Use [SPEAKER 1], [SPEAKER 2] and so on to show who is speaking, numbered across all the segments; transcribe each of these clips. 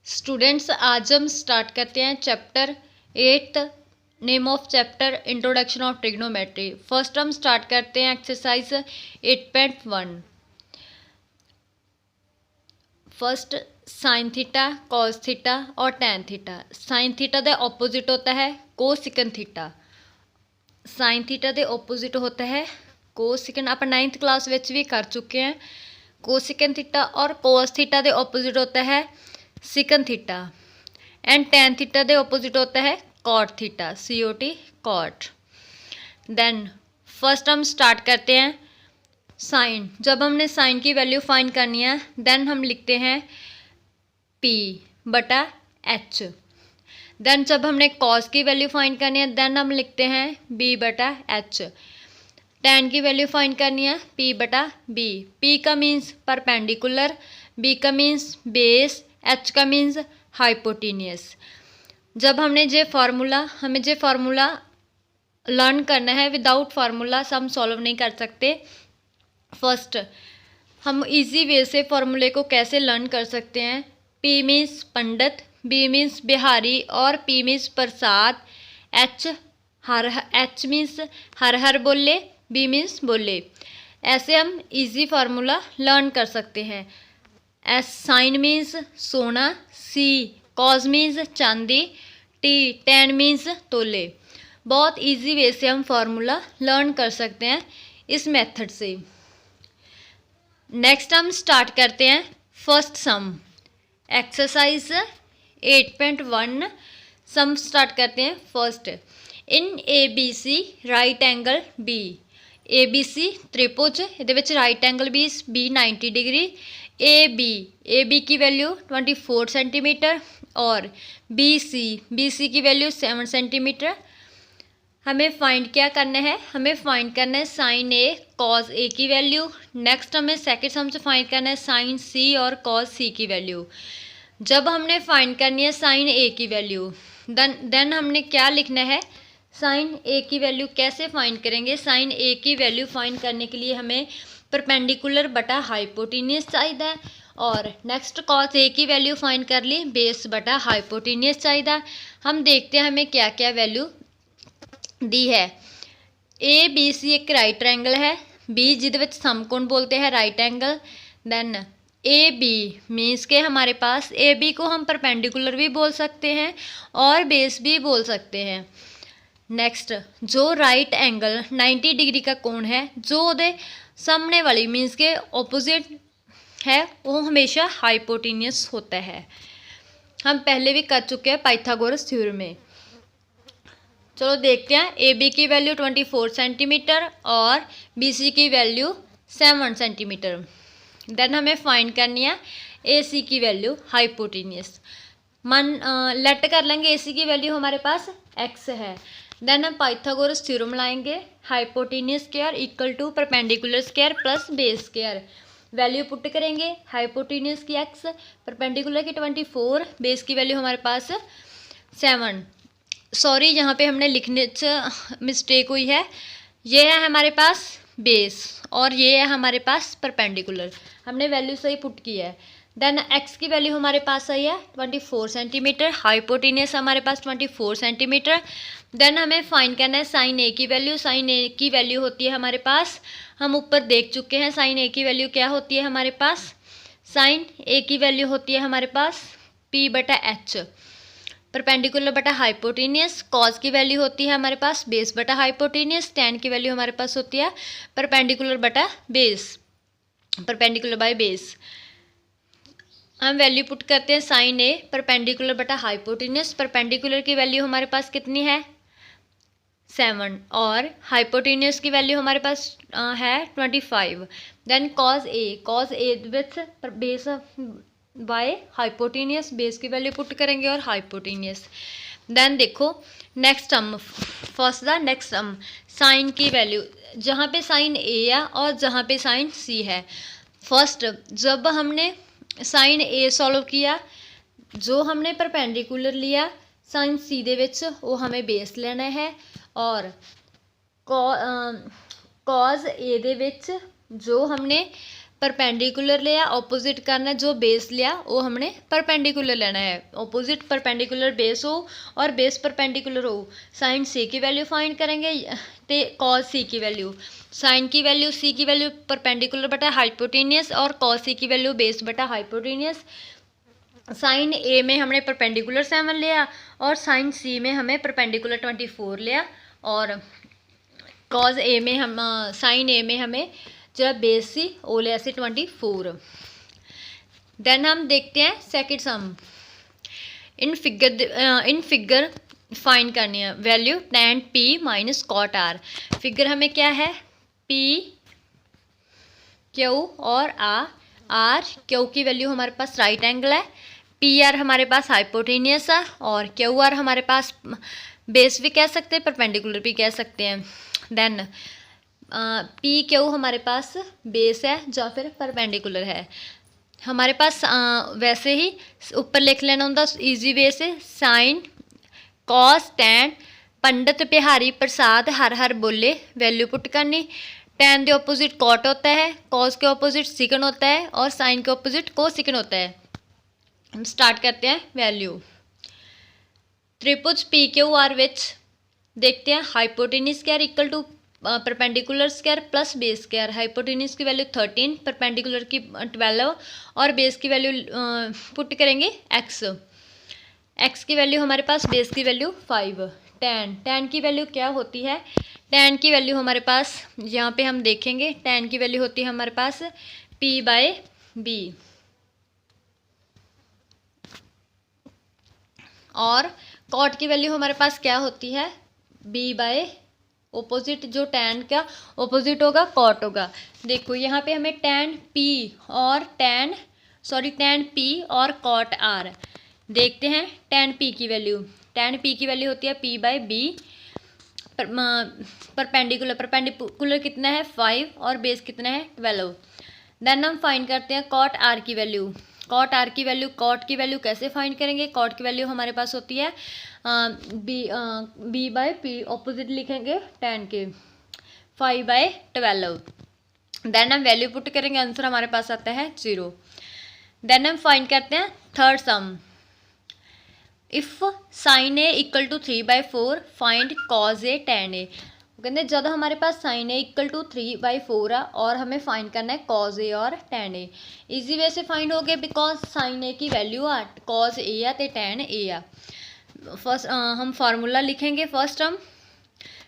[SPEAKER 1] Students, आज हम start करते हैं chapter 8। Name of chapter introduction of trigonometry. First हम स्टार्ट करते हैं exercise 8.1। First, sine theta, cos theta और टैन थीटा। साइन थीटा का ऑपोजिट होता है कोसिकन थीटा। साइन थीटा के ऑपोजिट होता है कोसिकन। आप 9th क्लास में भी कर चुके हैं कोसिकन थीटा। और कोस थीटा के ऑपोजिट होता है secant theta. And tan theta के ऑपोजिट होता है cot theta, COT cot. Then first हम स्टार्ट करते हैं साइन। जब हमने साइन की वैल्यू फाइंड करनी है देन हम लिखते हैं P/H। देन जब हमने कॉस की वैल्यू फाइंड करनी है देन हम लिखते हैं B/H। टैन की वैल्यू फाइंड करनी है P/B। P का मीन्स परपेंडिकुलर, B का मीन्स बेस, H का मीन्स हाइपोटेनियस। जब हमने हमें जे फार्मूला लर्न करना है, विदाउट फार्मूला हम सॉल्व नहीं कर सकते। फर्स्ट हम इजी वे से फार्मूले को कैसे लर्न कर सकते हैं। P मीन्स पंडित, B मीन्स बिहारी और P मीन्स प्रसाद। H मीन्स हर हर बोले, B मीन्स बोले। ऐसे हम इजी फार्मूला लर्न कर सकते हैं। S साइन मीन्स सोना, C कॉज मीन्स चांदी, T टैन मीन्स तोले। बहुत इजी वे से हम फार्मूला लर्न कर सकते हैं इस मेथड से। नेक्स्ट हम स्टार्ट करते हैं फर्स्ट सम, एक्सरसाइज 8.1। सम स्टार्ट करते हैं फर्स्ट। इन ABC right angle B। ABC त्रिभुज, ये right angle B 90 degree. AB की वैल्यू 24 सेंटीमीटर और BC की वैल्यू 7 सेंटीमीटर। हमें फाइंड क्या करना है, हमें फाइंड करना है साइन A कॉस A की वैल्यू। नेक्स्ट हमें सेकंड सम से फाइंड करना है साइन C और कॉस C की वैल्यू। जब हमने फाइंड करनी है साइन A की वैल्यू देन हमने क्या लिखना है, साइन A की वैल्यू कैसे फाइंड करेंगे। साइन A की वैल्यू फाइंड करने के लिए हमें परपेंडिकुलर बटा हाइपोटेनियस चाहिए। और नेक्स्ट कॉस A की वैल्यू फाइंड कर ली, बेस बटा हाइपोटेनियस चाहिए। हम देखते हैं हमें क्या क्या वैल्यू दी है। ABC एक राइट ट्रायंगल है, B जिहदे विच समकोण बोलते हैं right angle. Then AB means के हमारे पास AB को हम परपेंडिकुलर भी बोल सकते हैं और बेस भी बोल सकते हैं। नेक्स्ट जो राइट एंगल 90 डिग्री का कोण है, जो उहदे सामने वाली मीन्स के ऑपोजिट है, वो हमेशा हाइपोटेनियस होता है। हम पहले भी कर चुके हैं पाइथागोरस थ्योरम में। चलो देखते हैं। AB की वैल्यू 24 सेंटीमीटर और BC की वैल्यू 7 सेंटीमीटर। देन हमें फाइंड करनी है AC की वैल्यू हाइपोटेनियस। लेट कर लेंगे AC की वैल्यू हमारे पास x है। देन हम पाइथागोरस थ्योरम लाएंगे, hypotenuse square equal to perpendicular square plus base square. Value put करेंगे, हाइपोटेनियस की x, परपेंडिकुलर की 24, बेस की वैल्यू हमारे पास 7। सॉरी, यहाँ पे हमने लिखने मिस्टेक हुई है। ये है हमारे पास बेस और ये है हमारे पास परपेंडिकुलर। हमने वैल्यू सही पुट की है। देन x की वैल्यू हमारे पास आई है 24 सेंटीमीटर, हाइपोटेनियस हमारे पास 24 सेंटीमीटर। देन हमें फाइंड करना है साइन A की वैल्यू। साइन A की वैल्यू होती है हमारे पास, हम ऊपर देख चुके हैं साइन A की वैल्यू क्या होती है हमारे पास। साइन A की वैल्यू होती है हमारे पास P/H, परपेंडिकुलर बटा हाइपोटेनियस। कॉस की वैल्यू होती है हमारे पास बेस बटा हाइपोटेनियस। टैन की वैल्यू हमारे पास होती है परपेंडिकुलर बटा बेस, परपेंडिकुलर बाय बेस। हम वैल्यू पुट करते हैं साइन A परपेंडिकुलर बटा हाइपोटेनियस। परपेंडिकुलर की वैल्यू हमारे पास कितनी है 7 और हाइपोटेनियस की वैल्यू हमारे पास है 25। Then cos A with base by hypotenuse, base की वैल्यू पुट करेंगे और हाइपोटेनियस। देन देखो next sum, first the next sum, sine की वैल्यू जहाँ पे साइन A है और जहाँ पे साइन C है। फर्स्ट जब हमने साइन A सॉल्व किया, जो हमने परपेंडिकुलर लिया साइन C दे विच वो हमें बेस लेना है और कॉज A दे विच जो हमने परपेंडिकुलर लिया, ऑपोजिट करना है, जो बेस लिया वो हमने परपेंडिकुलर लेना है। ऑपोजिट परपेंडिकुलर बेस हो और बेस परपेंडिकुलर हो। साइन सी की वैल्यू फाइंड करेंगे तो कॉस सी की वैल्यू, साइन की वैल्यू सी की वैल्यू परपेंडिकुलर बटा हाइपोटेनियस और कॉस सी की वैल्यू बेस बटा हाइपोटेनियस। साइन ए में हमने परपेंडिकुलर 7 लिया और साइन सी में हमें परपेंडिकुलर 24 लिया और कॉज ए में हम साइन ए में हमें जो बेस सी ओ लिया से 24। देन हम देखते हैं second sum. In figure find करनी है value tan p minus cot R. Figure हमें क्या है, p क्यू और आर क्यू की वैल्यू हमारे पास राइट एंगल है, पी आर हमारे पास हाइपोटेनियस है और क्यू आर हमारे पास बेस भी कह सकते हैं, परपेंडिकुलर भी कह सकते हैं। देन पी क्यू हमारे पास बेस है या फिर परपेंडिकुलर है। हमारे पास वैसे ही ऊपर लिख लेना होता ईजी वे से, साइन कॉस टैन पंडित बिहारी प्रसाद हर हर बोले वैल्यू पुट करनी। टैन के ऑपोजिट कॉट होता है, कॉस के ऑपोजिट सिकन होता है और साइन के ऑपोजिट कोसिकन होता है। हम स्टार्ट करते हैं वैल्यू। त्रिभुज पी क्यू आर विच देखते हैं hypotenuse square equal to perpendicular square plus base square. Hypotenuse की वैल्यू 13, परपेंडिकुलर की 12 और बेस की वैल्यू पुट करेंगे एक्स की वैल्यू हमारे पास बेस की वैल्यू 5। टैन की वैल्यू क्या होती है, टैन की वैल्यू हमारे पास यहाँ पे हम देखेंगे टैन की वैल्यू होती है हमारे पास p/b और कॉट की वैल्यू हमारे पास क्या होती है b/ ओपोजिट, जो टैन का ओपोजिट होगा कॉट होगा। देखो यहाँ पे हमें टैन पी और कॉट आर देखते हैं। टैन पी की वैल्यू होती है p/b, परपेंडिकुलर कितना है 5 और बेस कितना है 12। देन हम फाइंड करते हैं कॉट आर की वैल्यू। कॉट की वैल्यू कैसे फाइंड करेंगे, कॉट की वैल्यू हमारे पास होती है b/p, ऑपोजिट लिखेंगे टैन के 5/12। देन हम वैल्यू पुट करेंगे, आंसर हमारे पास आता है 0। देन हम फाइंड करते हैं third sum. If sine A equal to 3/4 find cos A tan A. कहते हैं जब हमारे पास साइन ए इक्वल टू 3/4 है और हमें फाइंड करना है कॉज ए और tan ए। इजी वे से फाइंड हो गया बिकॉज साइन ए की वैल्यू आ कॉज ए आ तो tan ए आ। फर्स्ट हम फार्मूला लिखेंगे, फर्स्ट हम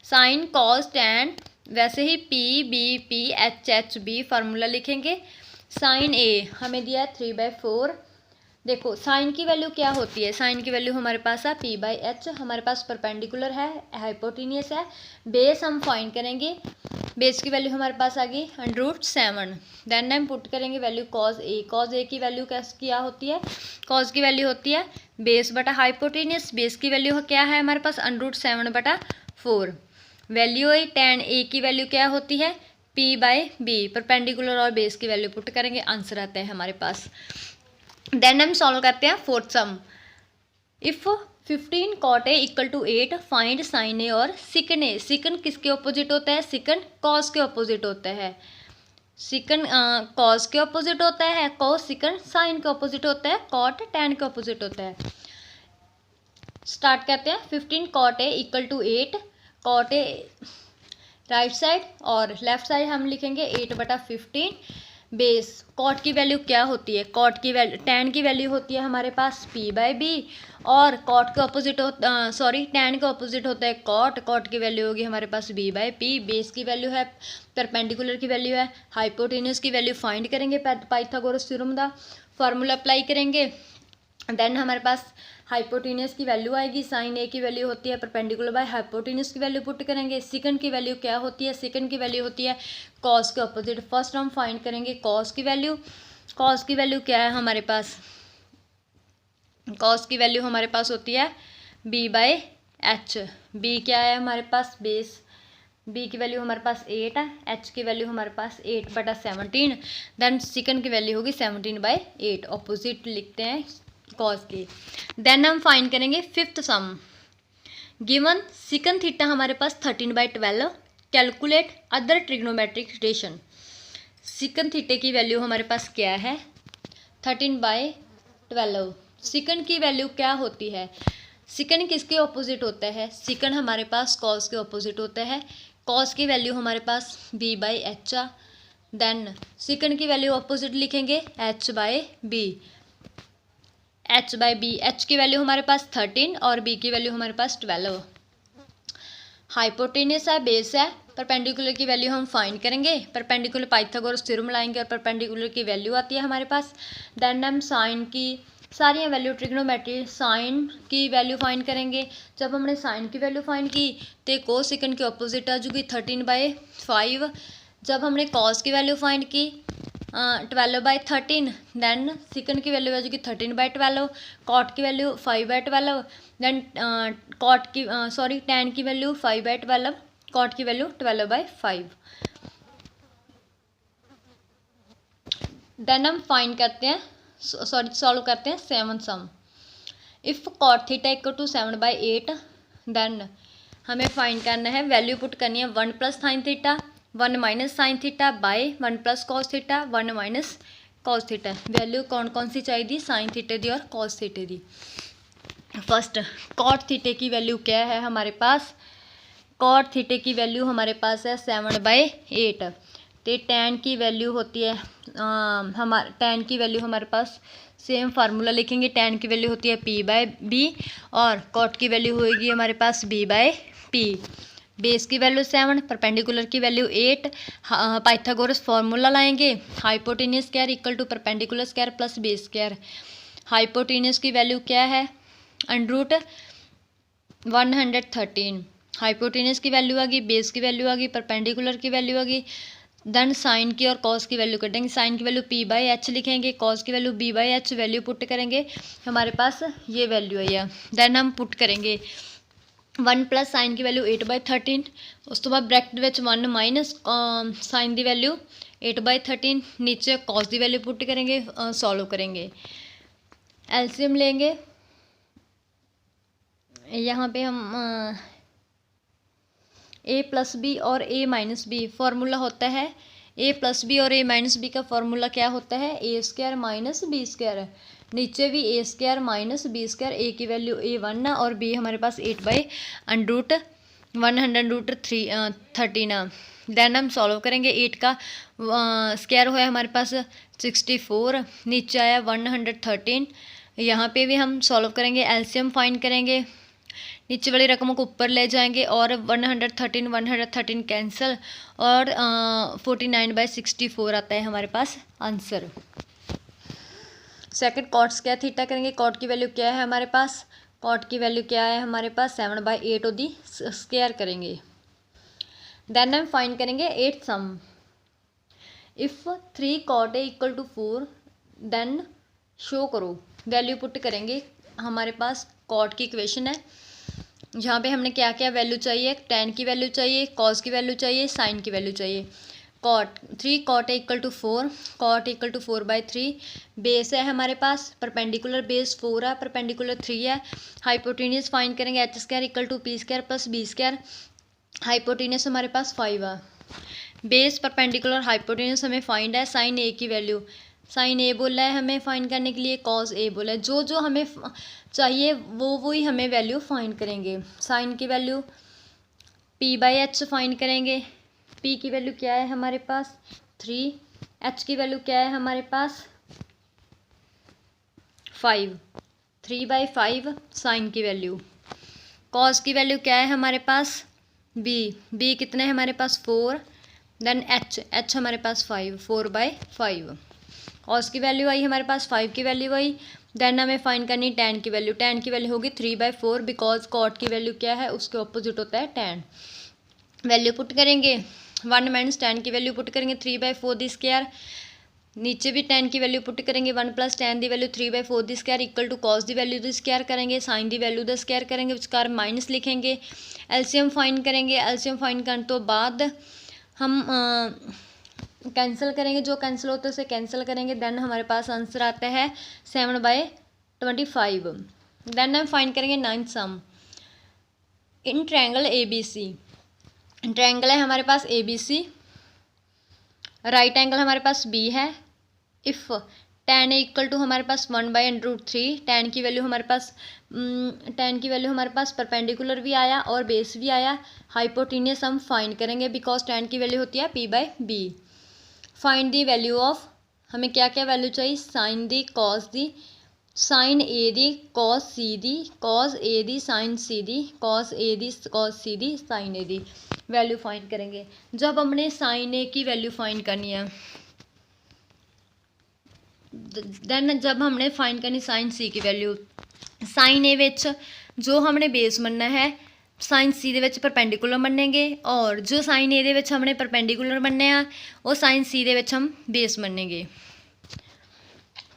[SPEAKER 1] साइन कॉज tan, वैसे ही p/b/h/b फार्मूला लिखेंगे। साइन ए हमें दिया है 3/4। देखो साइन की वैल्यू क्या होती है, साइन की वैल्यू हमारे पास है p/h, हमारे पास परपेंडिकुलर है, हाइपोटेनियस है। बेस हम फाइंड करेंगे, बेस की वैल्यू हमारे पास आ गई √7। देन हम पुट करेंगे वैल्यू कॉज ए की वैल्यू क्या होती है, कॉज की वैल्यू होती है बेस बटा हाइपोटेनियस। बेस की वैल्यू क्या है हमारे पास √7/4। वैल्यू आई tan ए की वैल्यू क्या होती है p/b, परपेंडिकुलर और बेस की वैल्यू पुट करेंगे, आंसर आता है हमारे पास। देन हम सॉल्व करते हैं fourth sum. If 15 cot A equal to 8 find sine A और सिकन ए। सिकन किसके ऑपोजिट होता है, सिकन कॉस के ऑपोजिट होता है। सिकन कॉस के ऑपोजिट होता है, कॉस सिकन साइन के ऑपोजिट होता है, कॉट टैन के ऑपोजिट होता है। स्टार्ट करते हैं। 15 cot A equal to 8, cot A right side और लेफ्ट साइड हम लिखेंगे 8/15। बेस कॉट की वैल्यू क्या होती है, कॉट की वैल्यू टैन की वैल्यू होती है हमारे पास p/b और कॉट के ऑपोजिट टैन के ऑपोजिट होता है कॉट की वैल्यू होगी हमारे पास b/p। बेस की वैल्यू है, परपेंडिकुलर की वैल्यू है, हाइपोटेनियस की वैल्यू फाइंड करेंगे पाइथागोरस थ्योरम का फार्मूला अप्लाई करेंगे। देन हमारे पास हाइपोटेनियस की वैल्यू आएगी, साइन ए की वैल्यू होती है परपेंडिकुलर बाय हाइपोटेनियस की वैल्यू पुट करेंगे। सिकन की वैल्यू क्या होती है, सिकन की वैल्यू होती है कॉस के ऑपोजिट। फर्स्ट हम फाइंड करेंगे कॉस की वैल्यू। कॉस की वैल्यू क्या है हमारे पास, कॉस की वैल्यू हमारे पास होती है b/h। b क्या है हमारे पास बेस, b की वैल्यू हमारे पास 8 है, h की वैल्यू हमारे पास 8/17। देन सिकन की वैल्यू होगी 17/8, ऑपोजिट लिखते हैं कॉस की। देन हम फाइंड करेंगे फिफ्थ सम। गिवन सिकन थीटा हमारे पास 13/12, कैलकुलेट अदर ट्रिग्नोमेट्रिक रिलेशन। सिकन थीटे की वैल्यू हमारे पास क्या है 13/12। सिकन की वैल्यू क्या होती है, सिकन किसके ऑपोजिट होता है, सिकन हमारे पास कॉस के ऑपोजिट होता है। कॉस की वैल्यू हमारे पास b/h आ, देन सिकन की वैल्यू ऑपोजिट लिखेंगे h/b। h/b, h की वैल्यू हमारे पास 13 और b की वैल्यू हमारे पास 12। हाइपोटेनस है, बेस है, परपेंडिकुलर की वैल्यू हम फाइंड करेंगे, परपेंडिकुलर पाइथागोरस थ्योरम लाएंगे और परपेंडिकुलर की वैल्यू आती है हमारे पास। देन हम साइन की सारी वैल्यू ट्रिग्नोमेट्री साइन की वैल्यू फाइंड करेंगे। जब हमने साइन की वैल्यू फाइंड की तो कोसेकंड के ऑपोजिट आ जाएगी 13/5। जब हमने कॉस की वैल्यू फाइंड की 12/13, देन सिकन की वैल्यू आ जाएगी 13/12, कॉट की वैल्यू 5/12, देन कॉट की टैन की वैल्यू 5/12, कॉट की वैल्यू 12/5। देन हम फाइंड करते हैं सॉल्व करते हैं 7 sum. If cot theta equal to 7/8, then हमें फाइंड करना है, वैल्यू पुट करनी है 1 + sin theta 1 - sin theta by 1 + cos theta 1 - cos theta. Value कौन कौन सी चाहिए, साइन थीटे दी और cos थीटे दी। फर्स्ट कॉट थीटे की वैल्यू क्या है हमारे पास, कॉट थीटे की वैल्यू हमारे पास है 7/8। तो टैन की वैल्यू होती है टैन की वैल्यू हमारे पास सेम फार्मूला लिखेंगे, टैन की वैल्यू होती है p/b और कॉट की वैल्यू होगी हमारे पास b/p। बेस की वैल्यू 7, परपेंडिकुलर की वैल्यू 8। पाइथागोरस फार्मूला लाएंगे, hypotenuse square equal to perpendicular square plus base square. Hypotenuse की वैल्यू क्या है √113। हाइपोटेन्यूज की वैल्यू आ गई, बेस की वैल्यू आ गई, परपेंडिकुलर की वैल्यू आ गई। देन साइन की और कॉस की वैल्यू कटेंगे, साइन की वैल्यू p/h लिखेंगे, कॉस की वैल्यू b/h, वैल्यू पुट करेंगे हमारे पास ये वैल्यू आई है। देन हम पुट करेंगे 1 + साइन की वैल्यू 8/13, उस तो बाद ब्रैकेट विच 1 माइनस साइन की वैल्यू 8/13, नीचे कॉस की वैल्यू पुट करेंगे, सॉल्व करेंगे, एलसीएम लेंगे। यहाँ पे हम a + b और a - b फार्मूला होता है, a + b और a - b का फार्मूला क्या होता है, a² - b²। नीचे भी a² - b², a की वैल्यू a1 और b हमारे पास 8/113। देन हम सॉल्व करेंगे, 8 का स्क्वायर हुआ हमारे पास 64, नीचे आया 113। यहाँ पे भी हम सॉल्व करेंगे, एलसीएम फाइंड करेंगे, नीचे वाली रकमों को ऊपर ले जाएंगे और 113 कैंसिल और 49/64 आता है हमारे पास answer. Second cot square theta करेंगे, कॉट की वैल्यू क्या है हमारे पास, कॉट की वैल्यू क्या है हमारे पास 7/8 दी स्क्वायर करेंगे। देन हम फाइंड करेंगे 8 sum. If 3 cot A = 4 then show करो, वैल्यू पुट करेंगे, हमारे पास कॉट की इक्वेशन है जहाँ पे हमने क्या क्या वैल्यू चाहिए, टैन की वैल्यू चाहिए, कॉस की वैल्यू चाहिए, साइन की वैल्यू चाहिए। 3 cot A = 4, cot = 4/3। बेस है हमारे पास, परपेंडिकुलर बेस 4 है, परपेंडिकुलर 3 है। हाइपोटेन्यूज फाइंड करेंगे, h² = p² + b²। हाइपोटेन्यूज हमारे पास 5 है। बेस परपेंडिकुलर हाइपोटेन्यूज हमें फाइंड है, साइन ए की वैल्यू, साइन ए बोला है हमें फाइंड करने के लिए, कॉस ए बोला है, जो जो हमें चाहिए वो ही हमें वैल्यू फाइंड करेंगे। साइन की वैल्यू p/h फाइंड करेंगे, p की वैल्यू क्या है हमारे पास 3, h की वैल्यू क्या है हमारे पास 5, 3/5 साइन की वैल्यू। कॉस की वैल्यू क्या है हमारे पास b कितने हैं हमारे पास 4, देन h हमारे पास 5, 4/5। कॉस की वैल्यू आई हमारे पास 5 की वैल्यू आई। देन हमें फाइंड करनी टैन की वैल्यू, टैन की वैल्यू होगी 3/4 बिकॉज कॉट की वैल्यू क्या है उसके ऑपोजिट होता है टैन। वैल्यू पुट करेंगे 1 - टैन की वैल्यू पुट करेंगे 3/4 दी स्क्वायर, नीचे भी टैन की वैल्यू पुट करेंगे 1 + tan the value 3/4 the square equal to cos the value the square करेंगे, sine the value the square करेंगे, विचकार माइनस लिखेंगे, एलसीएम फाइंड करेंगे। एलसीएम फाइंड करने तो बाद हम कैंसिल करेंगे, जो कैंसिल होता है उसे कैंसिल करेंगे, देन हमारे पास आंसर आता है 7/25। देन हम फाइंड करेंगे 9th sum. In triangle ABC, triangle है हमारे पास ABC, राइट एंगल हमारे पास बी है। If tan A equal to हमारे पास 1/√3, tan की वैल्यू हमारे पास परपेंडिकुलर भी आया और बेस भी आया। हाइपोटेन्यूस हम फाइंड करेंगे बिकॉज tan की वैल्यू होती है p/b। Find the value of, हमें क्या क्या वैल्यू चाहिए, साइन दी, कॉस दी, साइन ए दी, कॉस सी दी, कॉस ए दी, साइन सी दी, कॉस ए दी, कॉस सी दी, साइन ए दी। वैल्यू फाइंड करेंगे। जब हमने साइन ए की वैल्यू फाइंड करनी है, देन जब हमने फाइंड करनी साइन सी की वैल्यू, साइन ए विच जो हमने बेस मनना है साइन सी दे विच परपेंडिकुलर मन्नेंगे, और जो साइन ए दे विच हमने परपेंडिकुलर मन्ने आ वो साइन सी दे विच हम बेस मन्नेंगे।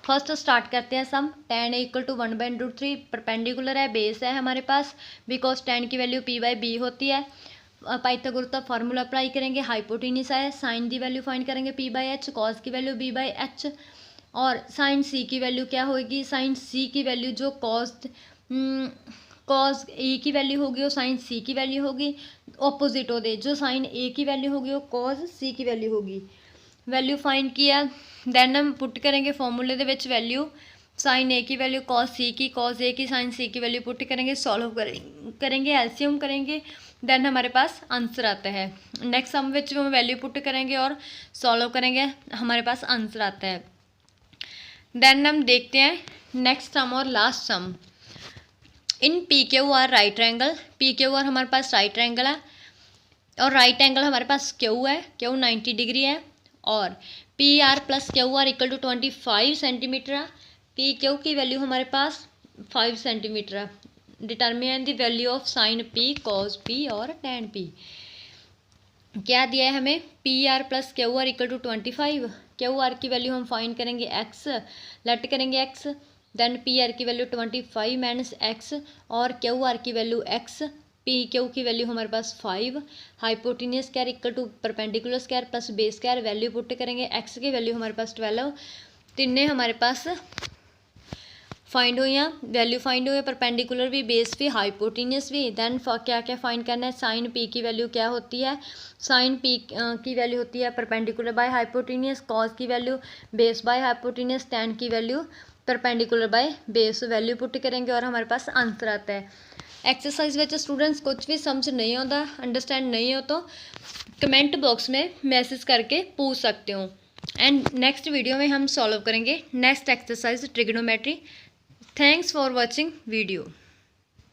[SPEAKER 1] फर्स्ट स्टार्ट करते हैं sum. tan A equal to 1/√3 perpendicular है, बेस है हमारे पास बिकॉज tan की वैल्यू p/b होती है। पाइथागोरस का फार्मूला अप्लाई करेंगे। हाइपोटेन्यूस है, साइन की वैल्यू फाइंड करेंगे p/h, कॉस की वैल्यू b/h, और साइन सी की वैल्यू क्या होगी, साइन सी की वैल्यू जो कॉस ए की वैल्यू होगी वो साइन सी की वैल्यू होगी। ऑपोजिट होते जो साइन ए की वैल्यू होगी वो कॉस सी की वैल्यू होगी। वैल्यू फाइंड किया, दैन हम पुट करेंगे फॉर्मूले दे विच वैल्यू, साइन ए की वैल्यू कॉस सी की, कॉस ए की साइन सी की वैल्यू पुट करेंगे, सॉल्व करेंगे, एलसीएम करेंगे, दैन हमारे पास आंसर आता है। नेक्स्ट सम विच हम वैल्यू पुट करेंगे और सॉल्व करेंगे, हमारे पास आंसर आता है। देन हम देखते हैं नेक्स्ट सम और last sum. In P Q R right angle, P Q R हमारे पास राइट एंगल है और राइट एंगल हमारे पास क्यू है, क्यू 90 डिग्री है, और P R plus Q R equal to 25 centimetre है। पी क्यू की वैल्यू हमारे पास 5 सेंटीमीटर है। Determine the value of sine P, cos P और टैन पी। क्या दिया है हमें, P R plus Q R equal to 25। Q R की वैल्यू हम फाइंड करेंगे एक्स, लेट करेंगे एक्स, देन पी आर की वैल्यू 25 माइनस एक्स, और क्यू आर की वैल्यू एक्स, पी क्यू की वैल्यू हमारे पास 5। Hypotenuse square equal to perpendicular square plus base square, value put करेंगे। एक्स की वैल्यू हमारे पास 12, तिने हमारे पास फाइंड हुई हैं, वैल्यू फाइंड हुई है, परपेंडिकुलर भी, बेस भी, हाइपोटेन्यूस भी। दैन क्या क्या फाइंड करना है, साइन पी की वैल्यू क्या होती है, साइन पी की वैल्यू होती है परपेंडिकुलर बाय हाइपोटेन्यूस, कॉस की value base by hypotenuse, tan की value perpendicular by base. Value put करेंगे और हमारे पास आंसर आता है। एक्सरसाइज में स्टूडेंट्स कुछ भी समझ नहीं आता, अंडरस्टैंड नहीं हो तो कमेंट बॉक्स में मैसेज करके पूछ सकते हो, एंड नेक्स्ट वीडियो में हम सॉल्व करेंगे next exercise trigonometry. Thanks for watching video.